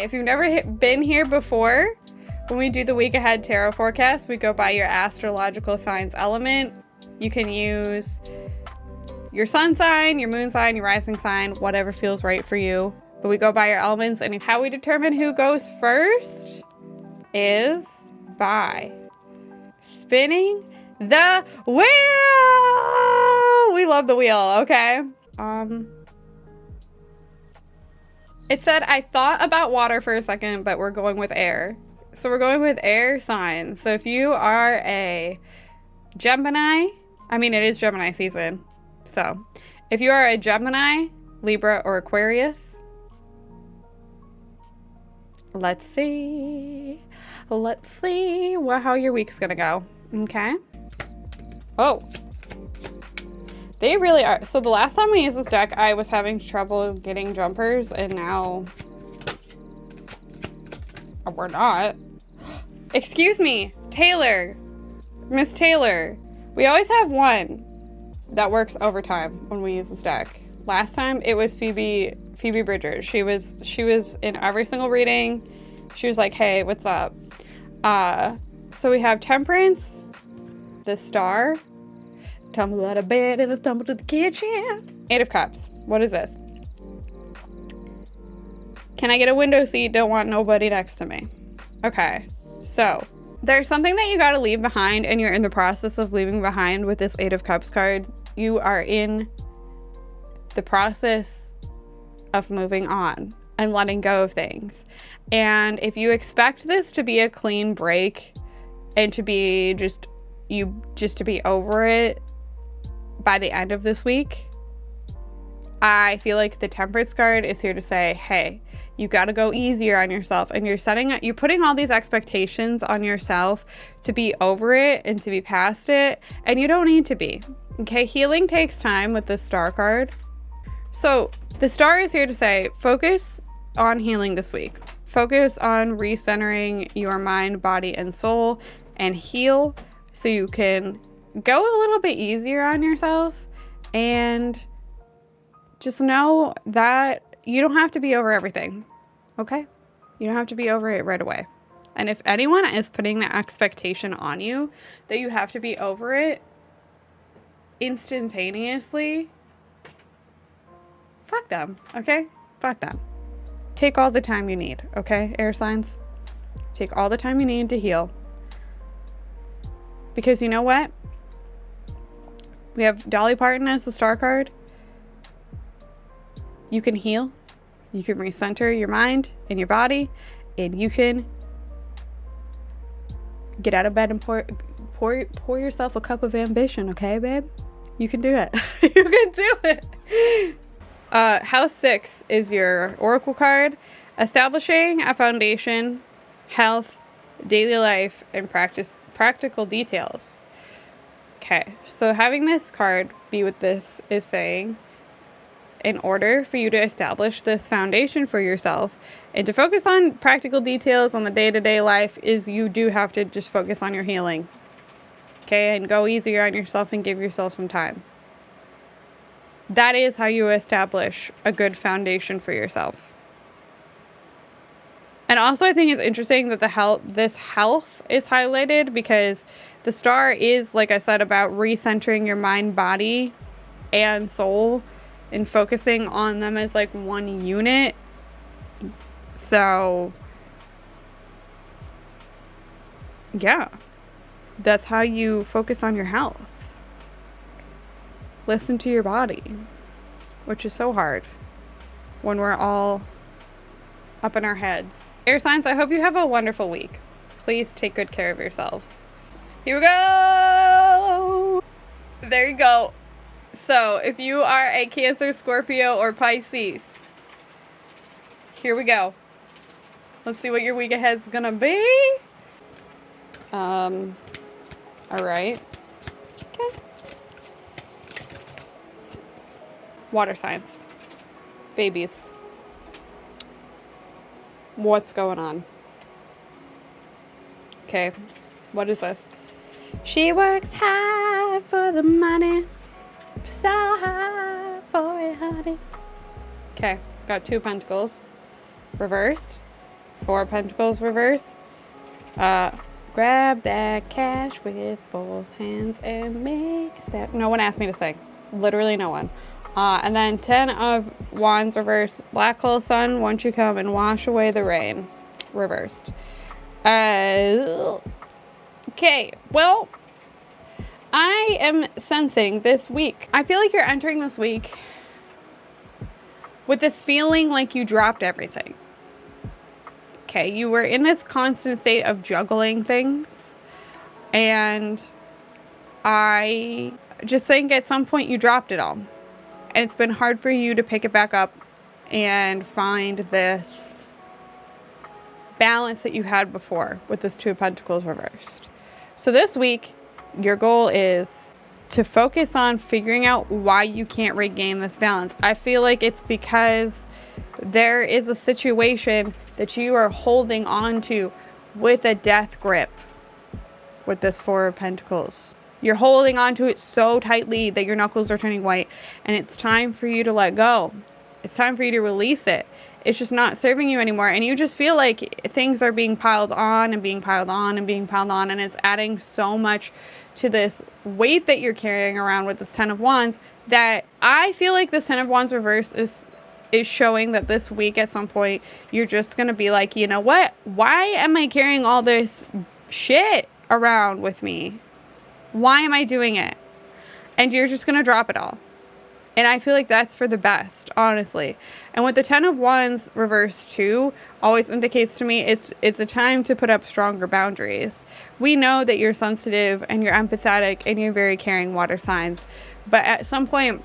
If you've never been here before, when we do the week ahead tarot forecast, we go by your astrological signs element. You can use your sun sign, your moon sign, your rising sign, whatever feels right for you. But we go by your elements, and how we determine who goes first is by spinning the wheel. We love the wheel, okay? It said, I thought about water for a second, but we're going with air. So we're going with air signs. So if you are a Gemini, I mean, it is Gemini season. So if you are a Gemini, Libra, or Aquarius, let's see how your week's gonna go. Okay. Oh, they really are. So the last time we used this deck, I was having trouble getting jumpers, and now we're not. Excuse me, Taylor, Miss Taylor. We always have one that works overtime when we use this deck. Last time it was Phoebe Bridgers. She was in every single reading. She was like, hey, what's up? So we have Temperance, the Star, tumble out of bed and I stumble to the kitchen. Eight of Cups. What is this? Can I get a window seat? Don't want nobody next to me. Okay, so there's something that you got to leave behind, and you're in the process of leaving behind with this Eight of Cups card. You are in the process of moving on and letting go of things. And if you expect this to be a clean break and to be just to be over it by the end of this week, I feel like the Temperance card is here to say, hey, you got to go easier on yourself, and you're putting all these expectations on yourself to be over it and to be past it, and you don't need to be. Okay, healing takes time with this Star card. So the Star is here to say, focus on healing this week. Focus on recentering your mind, body, and soul, and heal so you can go a little bit easier on yourself, and just know that you don't have to be over everything, okay? You don't have to be over it right away. And if anyone is putting the expectation on you that you have to be over it instantaneously, fuck them, okay? Fuck them. Take all the time you need, okay, air signs? Take all the time you need to heal. Because you know what? We have Dolly Parton as the Star card. You can heal, you can recenter your mind and your body, and you can get out of bed and pour yourself a cup of ambition, okay, babe? You can do it. You can do it. House 6 is your oracle card. Establishing a foundation, health, daily life, and practical details. Okay, so having this card be what this is saying, in order for you to establish this foundation for yourself and to focus on practical details on the day-to-day life, is you do have to just focus on your healing. Okay, and go easier on yourself and give yourself some time. That is how you establish a good foundation for yourself. And also, I think it's interesting that this health is highlighted, because the Star is, like I said, about recentering your mind, body, and soul, and focusing on them as like one unit. So yeah, that's how you focus on your health. Listen to your body, which is so hard when we're all up in our heads. Air signs, I hope you have a wonderful week. Please take good care of yourselves. Here we go. There you go. So if you are a Cancer, Scorpio, or Pisces, here we go. Let's see what your week ahead's gonna be. All right. Okay. Water signs. Babies. What's going on? Okay. What is this? She works hard for the money. So hard for it, honey. Okay. Got 2 pentacles. Reversed. Four of Pentacles reverse. Grab that cash with both hands and make a step. No one asked me to sing. Literally no one. And then 10 of Wands reverse. Black hole sun, won't you come and wash away the rain? Reversed. Okay, well, I am sensing this week. I feel like you're entering this week with this feeling like you dropped everything. Okay, you were in this constant state of juggling things, and I just think at some point you dropped it all, and it's been hard for you to pick it back up and find this balance that you had before with this Two of Pentacles reversed. So this week, your goal is to focus on figuring out why you can't regain this balance. I feel like it's because there is a situation that you are holding on to with a death grip with this Four of Pentacles. You're holding on to it so tightly that your knuckles are turning white, and it's time for you to let go. It's time for you to release it. It's just not serving you anymore, and you just feel like things are being piled on and being piled on and being piled on, and it's adding so much to this weight that you're carrying around with this 10 of Wands that I feel like this 10 of Wands reverse is showing that this week at some point you're just going to be like, you know what? Why am I carrying all this shit around with me? Why am I doing it? And you're just going to drop it all. And I feel like that's for the best, honestly. And with the 10 of Wands reverse too, always indicates to me it's a time to put up stronger boundaries. We know that you're sensitive and you're empathetic and you're very caring water signs. But at some point,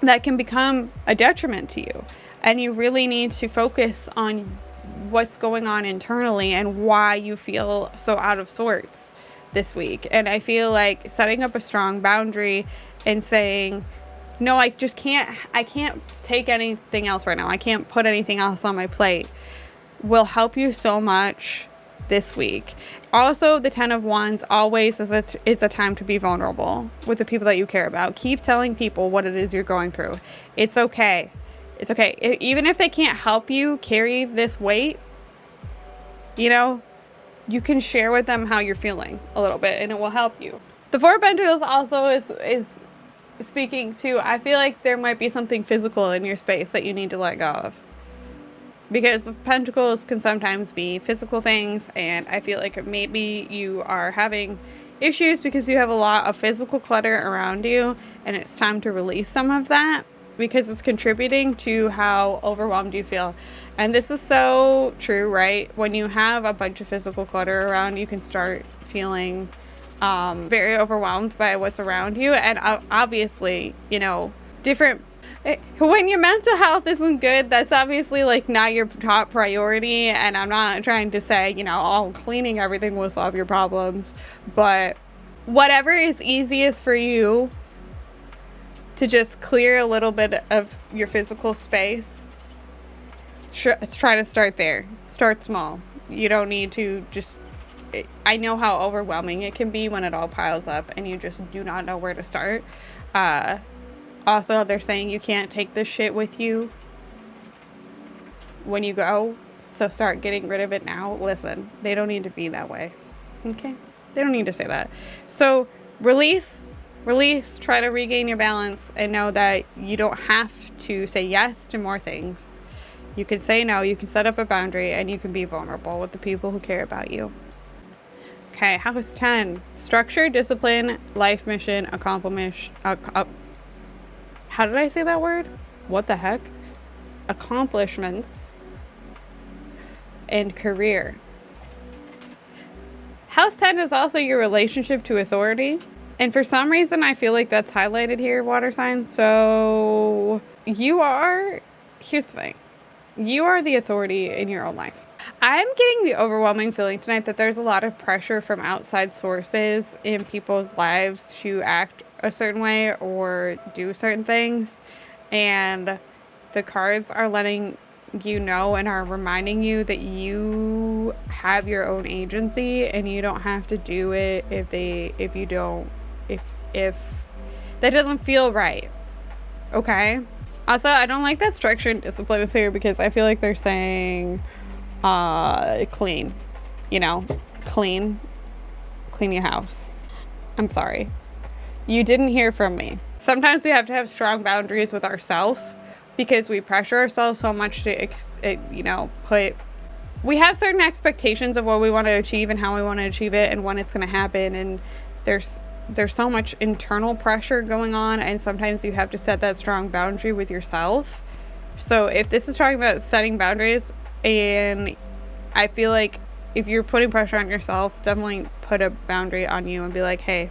that can become a detriment to you. And you really need to focus on what's going on internally and why you feel so out of sorts this week. And I feel like setting up a strong boundary and saying, no, I can't take anything else right now. I can't put anything else on my plate will help you so much this week. Also, the 10 of Wands always it's a time to be vulnerable with the people that you care about. Keep telling people what it is you're going through. It's okay. It's okay. Even if they can't help you carry this weight, you know, you can share with them how you're feeling a little bit and it will help you. The Four of Pentacles also is speaking to, I feel like there might be something physical in your space that you need to let go of. Because Pentacles can sometimes be physical things, and I feel like maybe you are having issues because you have a lot of physical clutter around you, and it's time to release some of that because it's contributing to how overwhelmed you feel. And this is so true, right? When you have a bunch of physical clutter around, you can start feeling very overwhelmed by what's around you. And obviously, you know, when your mental health isn't good, that's obviously like not your top priority. And I'm not trying to say, you know, oh, cleaning everything will solve your problems, but whatever is easiest for you to just clear a little bit of your physical space, try to start there. Start small. You don't need to just, I know how overwhelming it can be when it all piles up and you just do not know where to start. Also, they're saying you can't take this shit with you when you go, so start getting rid of it now. Listen, they don't need to be that way, okay? They don't need to say that. So release, try to regain your balance, and know that you don't have to say yes to more things. You can say no, you can set up a boundary, and you can be vulnerable with the people who care about you. Okay, house 10, structure, discipline, life mission, how did I say that word? What the heck? Accomplishments and career. House 10 is also your relationship to authority. And for some reason, I feel like that's highlighted here, water signs. So here's the thing. You are the authority in your own life. I'm getting the overwhelming feeling tonight that there's a lot of pressure from outside sources in people's lives to act a certain way or do certain things, and the cards are letting you know and are reminding you that you have your own agency and you don't have to do it if that doesn't feel right. Okay, also I don't like that structure and discipline is here because I feel like they're saying clean, you know, clean your house. I'm sorry. You didn't hear from me. Sometimes we have to have strong boundaries with ourselves because we pressure ourselves so much to, we have certain expectations of what we want to achieve and how we want to achieve it and when it's going to happen. And there's so much internal pressure going on. And sometimes you have to set that strong boundary with yourself. So if this is talking about setting boundaries, and I feel like if you're putting pressure on yourself, definitely put a boundary on you and be like, hey,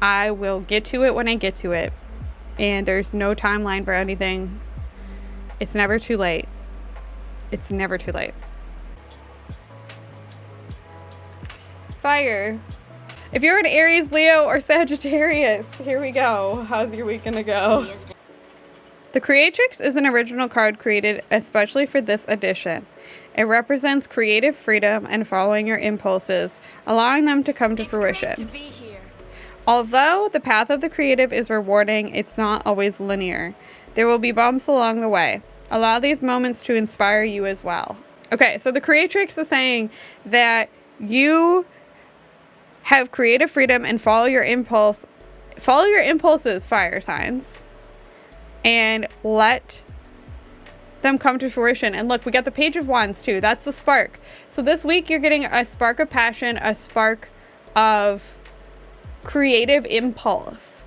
I will get to it when I get to it. And there's no timeline for anything. It's never too late. It's never too late. Fire. If you're an Aries, Leo, or Sagittarius, here we go. How's your week gonna go? The Creatrix is an original card created especially for this edition. It represents creative freedom and following your impulses, allowing them to come to fruition. Although the path of the creative is rewarding, it's not always linear. There will be bumps along the way. Allow these moments to inspire you as well. Okay, so the Creatrix is saying that you have creative freedom and follow your impulses, fire signs, and let them come to fruition. And look, we got the Page of Wands too. That's the spark. So this week you're getting a spark of passion, a spark of creative impulse.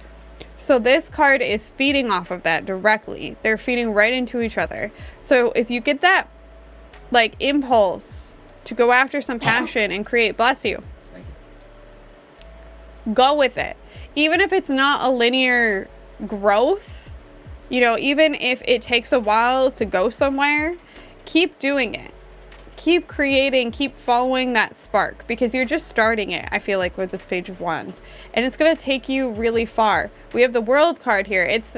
So this card is feeding off of that directly. They're feeding right into each other. So if you get that like impulse to go after some passion and create, bless you, go with it. Even if it's not a linear growth, you know, even if it takes a while to go somewhere, keep doing it. Keep creating, keep following that spark, because you're just starting it, I feel like, with this Page of Wands. And it's going to take you really far. We have the World card here. It's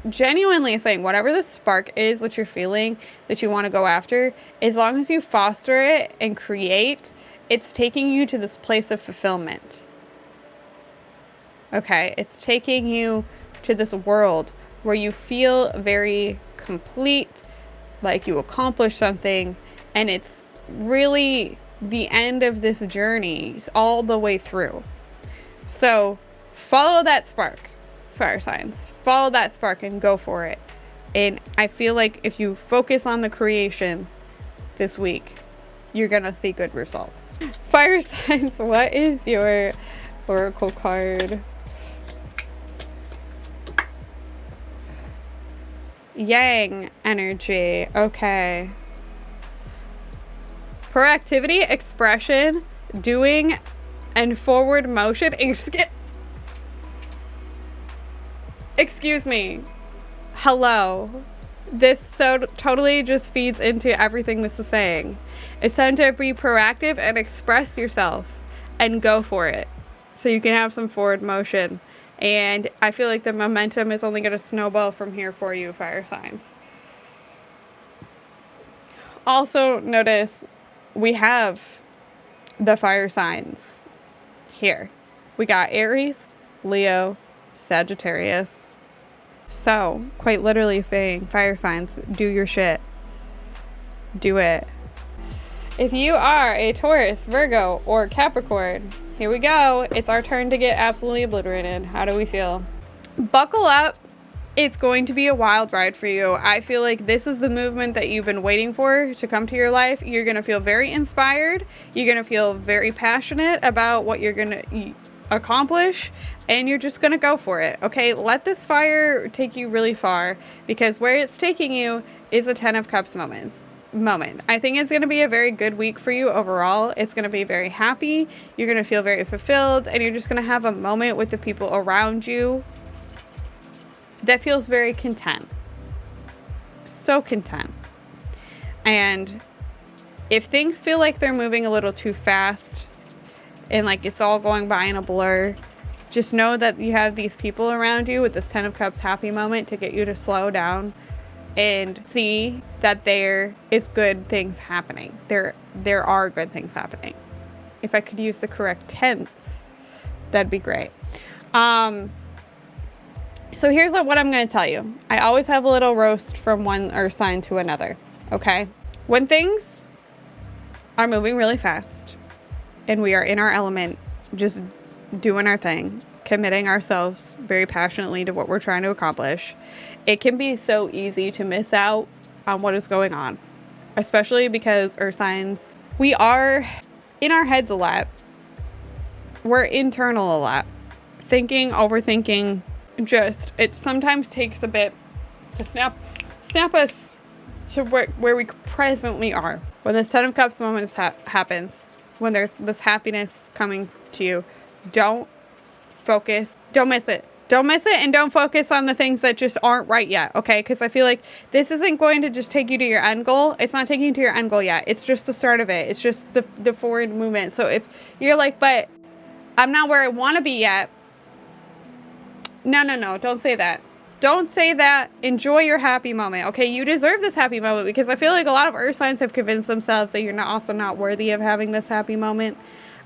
genuinely saying whatever the spark is that you're feeling, that you want to go after, as long as you foster it and create, it's taking you to this place of fulfillment. Okay? It's taking you to this world where you feel very complete, like you accomplished something. And it's really the end of this journey all the way through. So follow that spark, fire signs. Follow that spark and go for it. And I feel like if you focus on the creation this week, you're going to see good results. Fire signs, what is your oracle card? Yang energy. Okay. Proactivity, expression, doing, and forward motion. Excuse me. Hello. This so totally just feeds into everything this is saying. It's time to be proactive and express yourself and go for it so you can have some forward motion. And I feel like the momentum is only going to snowball from here for you, fire signs. Also notice we have the fire signs here. We got Aries, Leo, Sagittarius. So, quite literally saying, fire signs, do your shit. Do it. If you are a Taurus, Virgo, or Capricorn, here we go. It's our turn to get absolutely obliterated. How do we feel? Buckle up. It's going to be a wild ride for you. I feel like this is the movement that you've been waiting for to come to your life. You're going to feel very inspired. You're going to feel very passionate about what you're going to accomplish, and you're just going to go for it. Okay, let this fire take you really far, because where it's taking you is a 10 of Cups moment. I think it's going to be a very good week for you overall. It's going to be very happy. You're going to feel very fulfilled, and you're just going to have a moment with the people around you that feels very content. So content. And if things feel like they're moving a little too fast and like it's all going by in a blur, just know that you have these people around you with this 10 of Cups happy moment to get you to slow down and see that there is good things happening. There are good things happening. If I could use the correct tense, that'd be great. So here's what I'm going to tell you. I always have a little roast from one earth sign to another, okay? When things are moving really fast, and we are in our element, just doing our thing, committing ourselves very passionately to what we're trying to accomplish, it can be so easy to miss out on what is going on, especially because Earth signs, we are in our heads a lot. We're internal a lot. Thinking, overthinking, it sometimes takes a bit to snap us to where we presently are. When this 10 of Cups moment happens, when there's this happiness coming to you, don't focus, don't miss it. Don't miss it, and don't focus on the things that just aren't right yet, okay? Because I feel like this isn't going to just take you to your end goal. It's not taking you to your end goal yet. It's just the start of it. It's just the forward movement. So if you're like, but I'm not where I want to be yet. No. Don't say that. Don't say that. Enjoy your happy moment, okay? You deserve this happy moment, because I feel like a lot of Earth signs have convinced themselves that you're also not worthy of having this happy moment.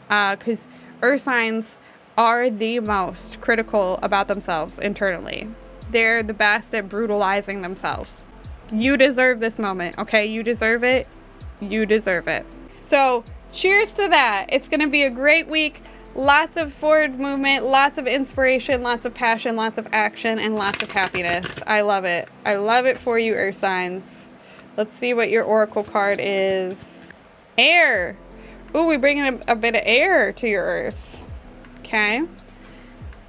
Because Earth signs are the most critical about themselves internally. They're the best at brutalizing themselves. You deserve this moment, okay? You deserve it. You deserve it. So cheers to that. It's going to be a great week. Lots of forward movement, lots of inspiration, lots of passion, lots of action, and lots of happiness. I love it. I love it for you, Earth signs. Let's see what your oracle card is. Air. Ooh, we bring in a bit of air to your Earth. Okay.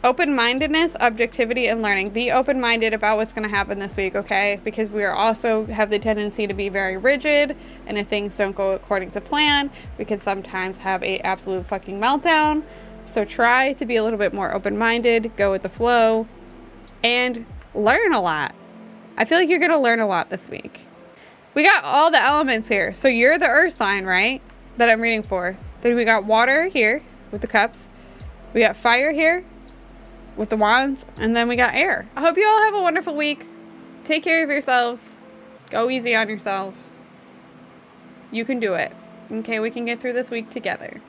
Open-mindedness, objectivity, and learning. Be open-minded about what's going to happen this week, okay? Because we are also have the tendency to be very rigid, and if things don't go according to plan, we can sometimes have a absolute fucking meltdown. So try to be a little bit more open-minded, go with the flow, and learn a lot. I feel like you're going to learn a lot this week. We got all the elements here. So you're the Earth sign, right? That I'm reading for. Then we got water here with the cups. We got fire here with the wands, and then we got air. I hope you all have a wonderful week. Take care of yourselves. Go easy on yourself. You can do it. Okay, we can get through this week together.